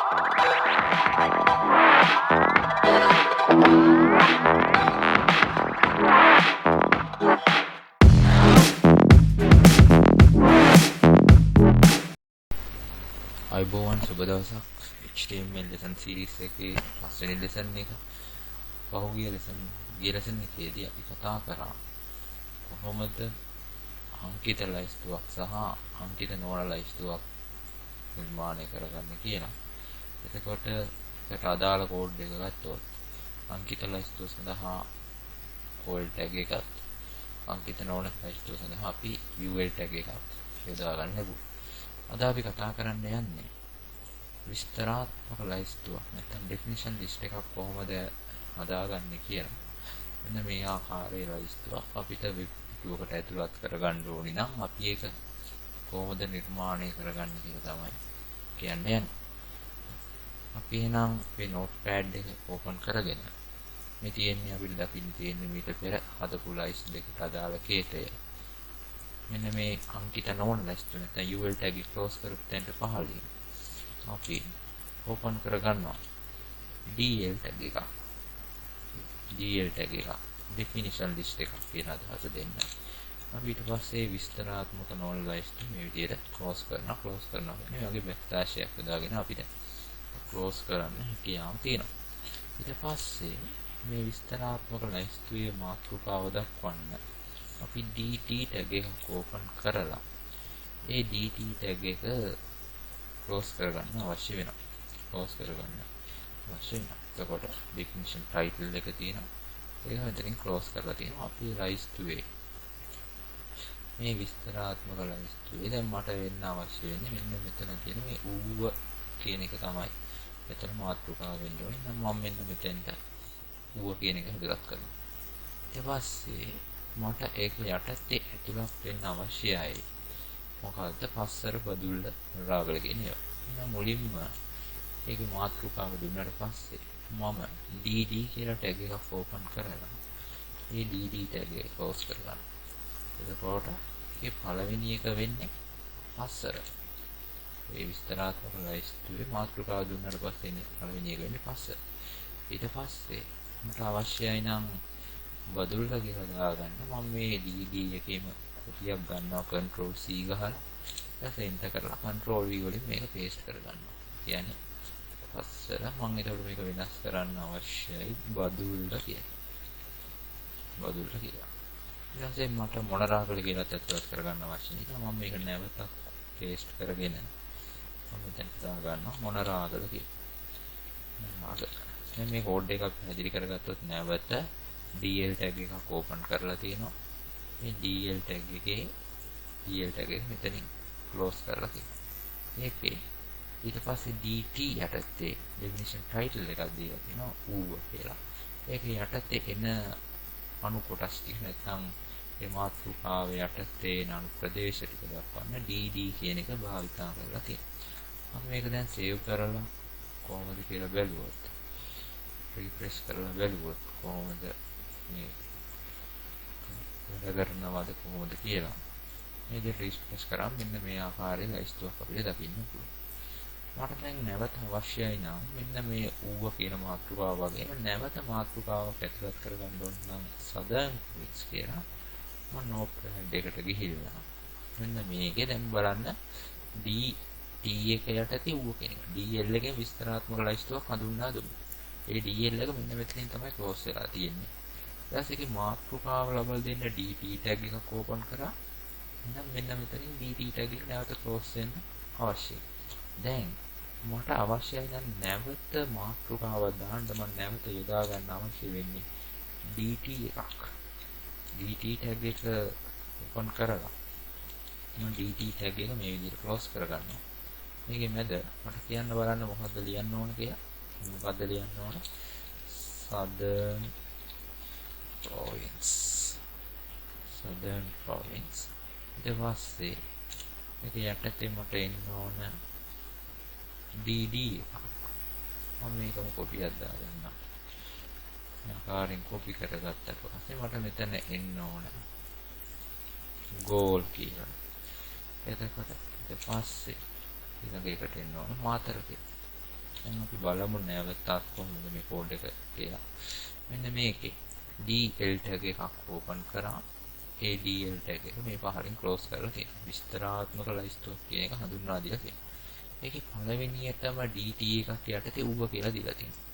අයිබෝවන් සුබ දවසක්. HTML lesson series එකේ පස්වෙනි lesson එක. පහුගිය lesson එකේදී අපි කතා කරා කොහොමද අංකිත ලයිස්තුවක් සහ අංකිත නොවන ලයිස්තුවක් නිර්මාණය කරගන්නේ කියලා. එතකොට ඒකට අදාළ කෝඩ් එක ගත්තොත් අංකිත ලයිස්තුව සඳහා ol tag එකක්, අංකිත නොවන ලයිස්තුව සඳහා අපි ul tag එකක් යොදා ගන්න ලැබුවා. අද අපි කතා කරන්න යන්නේ විස්තරාත්මක ලයිස්තුවක් නැත්නම් ඩෙෆිනිෂන් ලිස්ට් එකක් කොහොමද හදාගන්නේ කියලා. මෙන්න මේ ආකාරයේ ලයිස්තුවක් අපිට වෙබ් පිටුවකට ඇතුළත් කරගන්න ඕනි නම් අපි ඒක කොහොමද නිර්මාණය කරගන්නේ කියලා තමයි කියන්නේ. අපි එහෙනම් මේ notepad එක ඕපන් කරගෙන මේ තියෙන්නේ අපිට දකින්න තියෙන්නේ මීට පෙර හදපු ලයිස්ට් දෙකට අදාළ කේතය. මෙන්න මේ අංකිත නොවන ලයිස්ට් එක නැත්නම් ul tag එක ක්ලෝස් කරපු තැනට පහළින් අපි ඕපන් කරගන්නවා dl tag එක. dl tag එක definition list එකක් කියන අදහස දෙන්න. අපි ඊට පස්සේ විස්තරාත්මක නොවන ලයිස්ට් මේ විදිහට ක්ලෝස් කරනවා. මේ වගේ backslash එකක් දාගෙන අපිට ක්ලෝස් කරන්න හැකියාව තියෙනවා. ඊට පස්සේ මේ විස්තරාත්මක ලයිස්තුවේ මාතෘකාව දක්වන්න අපි dt tag එක ඕපන් කරලා ඒ dt tag එක ක්ලෝස් කරගන්න අවශ්‍ය වෙනවා. එතකොට definition title එක තියෙනවා. ඒක මෙතනින් ක්ලෝස් කරලා තියෙනවා. අපි ලයිස්තුවේ මේ විස්තරාත්මක ලයිස්තුවේ දැන් මට වෙන්න අවශ්‍ය වෙන්නේ මෙන්න මෙතන තියෙන මේ ඌව කියන එක තමයි. මෙතන මාතෘකාව වෙන්න ඕනේ. නම් මම මෙන්න මෙතෙන්ට ඌව කියන එක හදලා කරනවා. ඊට පස්සේ මට ඒක යටතේ ඇතුළත් වෙන්න අවශ්‍යයි. මොකද්ද? පස්සර බදුල්ල රාගල කියන ඒවා. එහෙනම් මුලින්ම ඒකේ මාතෘකාව දුන්නාට පස්සේ මම dd කියලා ටැග් එකක් ඕපන් කරලා මේ dd ටැග් එක ක්ලෝස් කරගන්නවා. එතකොට මේ පළවෙනි එක වෙන්නේ පස්සර. මේ විස්තරාත්මක ලයිස්තුවේ මාතෘකාව දුන්නාට පස්සේ ඉන්නේ පළවෙනි එක වෙන්නේ පස්සර. ඊට පස්සේ මට අවශ්‍යයි නම් බදුල්ල කියලා දාගන්න මම මේ dd එකේම කොටියක් ගන්නවා control c ගහලා ඊට එන්ටර් කරලා control v වලින් මේක paste කරගන්නවා. කියන්නේ පස්සර මම ඒකට මේක වෙනස් කරන්න අවශ්‍යයි බදුල්ල කියලා. ඊට පස්සේ මට මොන රාගල කියලාත් ඇතුළත් කරගන්න අවශ්‍ය නිසා මම මේක නැවතත් paste කරගෙන මම දැන් දාගන්නවා මොන රාගල කියලා. දැන් මේ කෝඩ් එකක් පැහැදිලි කරගත්තොත් නැවත dl tag එකක් ඕපන් කරලා තියෙනවා. මේ dl tag එක මෙතනින් ක්ලෝස් කරලා තියෙනවා. මේකේ ඊට පස්සේ dt යටතේ definition title එකක් දීලා තියෙනවා ඌව කියලා. ඒක යටතේ එන අණු කොටස් ටික නැත්නම් මේ මාතෘකාව යටතේ එන අණු ප්‍රදේශ ටික දක්වන්න dd කියන එක භාවිතා කරලා තියෙනවා. මම මේක දැන් සේව් කරලා කොහොමද කියලා බැලුවොත් රිෆ්‍රෙෂ් කරලා බැලුවොත් කොහොමද මේ වැඩ කරනවද කොහොමද කියලා මේ දේ රිෆ්‍රෙෂ් කරාම මෙන්න මේ ආකාරයේ ලයිස්තුවක් අපිට දකින්න පුළුවන්. මට දැන් නැවත අවශ්‍යයි නම් මෙන්න මේ ඌව කියන මාතෘකාව වගේම නැවත මාතෘකාවක් ඇතුළත් කරගන්න ඕන නම් southern quits කියලා මම notepad එකට ගිහිල්ලා මෙන්න මේකේ දැන් බලන්න dt එක යටතේ ඌව කියන එක dl එකෙන් විස්තරාත්මක ලයිස්තුවක් හඳුන්වා දුන්නා. ඒ dl එක මෙන්න මෙතනින් තමයි ක්ලෝස් වෙලා තියෙන්නේ. ඊට පස්සේ ඒකේ මාතෘකාව ලබා දෙන්න dt tag එකක් ඕපන් කරා. එහෙනම් මෙන්න මෙතනින් dt tag එක නැවත ක්ලෝස් වෙන්න අවශ්‍යයි. දැන් මට අවශ්‍යයි නම් නැවත මාතෘකාව දාන්න මම නැවත යොදා ගන්න අවශ්‍ය වෙන්නේ dt එකක්. dt tag එක ඕපන් කරලා මම dt tag එක මේ විදිහට ක්ලෝස් කරගන්නවා. මේකේ මැද මට කියන්න බලන්න මොකද්ද ලියන්න ඕන කියලා. මොකද්ද ලියන්න ඕන? southern province. ඊට පස්සේ මේක යටතේ මට එන්න ඕන dd එකක්. මම මේකම කොපියක් දාගන්නවා. මේ ආකාරයෙන් කොපි කරගත්තට පස්සේ මට මෙතන එන්න ඕන goal කියලා. එතකොට ඊට පස්සේ ඊළඟ එකට එන්න ඕන මාතර කියලා. දැන් අපි බලමු නැවතත් කොහොමද මේ කෝඩ් එක කියලා. මෙන්න මේකේ DL tag එකක් ඕපන් කරා. ඒ DL tag එක මේ පහලින් ක්ලෝස් කරලා තියෙනවා. විස්තරාත්මක ලයිස්තුවක් කියන එක හඳුන්වා දීලා තියෙනවා. මේකේ පළවෙනියටම DT එකක් යටතේ ඌව කියලා දීලා තියෙනවා.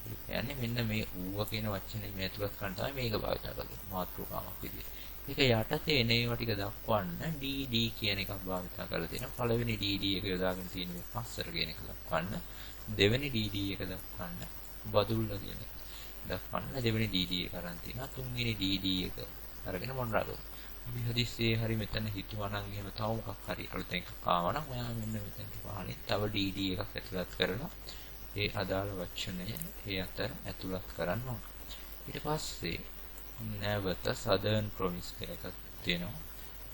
ඒ කියන්නේ මෙන්න මේ ඌව කියන වචනේ මේ ඇතුළත් කරන් තමයි මේක භාවිත කරන්නේ මාතෘකාවක් විදිහට. ඒක යටතේ එන ඒවා ටික දක්වන්න DD කියන එකක් භාවිත කරලා තියෙනවා. පළවෙනි DD එක යොදාගෙන තියෙන මේ පස්සර කියන එක දක්වන්න. දෙවෙනි DD එක දක්වන්න බදුල්ල කියන එක දක්වන්න. දෙවෙනි DD එක අරන් තියෙනවා. තුන්වෙනි DD එක අරගෙන මොනරාද අපි හදිස්සියේ හරි මෙතන හිතුවා නම් එහෙම තව මොකක් හරි අලුතෙන් එකක් ආවා නම් ඔයා මෙන්න මෙතනට පහලින් තව DD එකක් ඇතුළත් කරලා ඒ අදාළ වචනය ඒ අතර ඇතුළත් කරන්න ඕන. ඊට පස්සේ නැවත Southern Province කියලා එකක් තියෙනවා.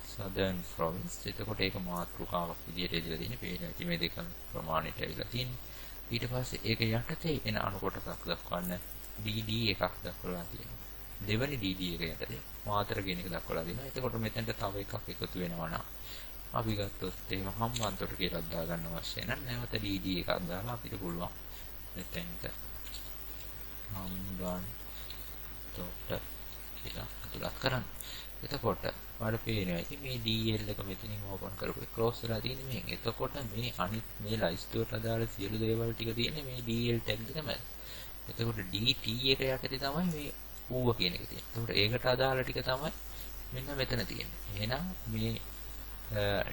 Southern Province. එතකොට ඒක මාතෘකාවක් විදිහට ඉදලා තියෙන පේනවා. මේ දෙක ප්‍රමාණයට ඇවිල්ලා තියෙනවා. ඊට පස්සේ ඒක යටතේ එන අණු කොටසක් දක්වන්න DD එකක් දක්වලා තියෙනවා. දෙවැනි DD එක යටතේ මාතර කියන එක දක්වලා දෙනවා. එතකොට මෙතනට තව එකක් එකතු වෙනවා නම් අපි ගත්තොත් එහෙම හම්බන්තොට කියලා දාගන්න අවශ්‍ය නැහැ. නැවත DD එකක් දාලා අපිට පුළුවන් මෙතෙන්ට හම්බන්තොට කියලා අතුලත් කරන්න. එතකොට ඔයාලට පේනවා ඉතින් මේ DL එක මෙතනින් ඕපන් කරපු ක්ලෝස් කරලා තියෙන්නේ මේ. එතකොට මේ අනිත් මේ ලයිස්තුවට අදාළ සියලු දේවල් ටික තියෙන්නේ මේ DL ටැග් එක මැද. එතකොට DT එක යටතේ තමයි මේ ඌව කියන එක තියෙන්නේ. එතකොට ඒකට අදාළ ටික තමයි මෙන්න මෙතන තියෙන්නේ. එහෙනම් මේ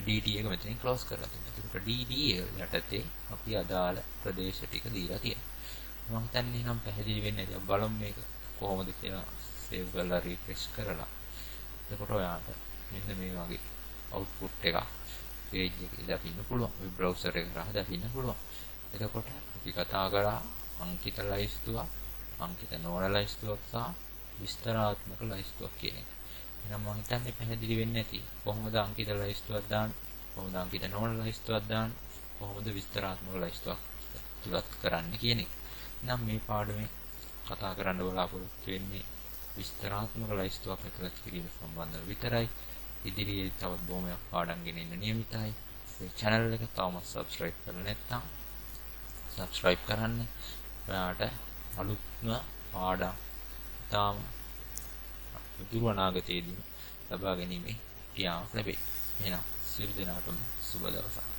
DT එක මෙතනින් ක්ලෝස් කරලා තියෙනවා. එතකොට DD යටතේ අපි අදාළ ප්‍රදේශ ටික දීලා තියෙනවා. මම හිතන්නේ නම් පැහැදිලි වෙන්නේ නැහැ. බලමු මේක කොහොමද කියලා සේව් කරලා රිෆ්‍රෙෂ් කරලා. එතකොට ඔයාලට මෙන්න මේ වගේ අවුට්පුට් එකක් page එකේ දකින්න පුළුවන්. වෙබ් browser එක කරා දකින්න පුළුවන්. එතකොට අපි කතා කරා අංකිත ලයිස්තුවක්, අංකිත නොවන ලයිස්තුවක් සහ විස්තරාත්මක ලයිස්තුවක් කියන එක. එහෙනම් මම හිතන්නේ පැහැදිලි වෙන්නේ නැති. කොහොමද අංකිත ලයිස්තුවක් දාන්නේ? කොහොමද අංකිත නොවන ලයිස්තුවක් දාන්නේ? කොහොමද විස්තරාත්මක ලයිස්තුවක් තුලත් කරන්නේ කියන එක. නම් මේ පාඩමේ කතා කරන්න බලාපොරොත්තු වෙන්නේ විස්තරාත්මක ලයිස්තුවක් ඇතුළත් කිරීම සම්බන්ධව විතරයි. ඉදිරියේ තවත් බොහොමයක් පාඩම් ගෙනෙන්න නියමිතයි. මේ channel එක තවම subscribe කරලා නැත්නම් subscribe කරන්න. ඔයාට අලුත්ම පාඩම් තාම දුර අනාගතයේදී ලබා ගැනීමේ ක්‍රියාවක් ලැබේ. එහෙනම් සියලු දෙනාටම සුබ දවසක්.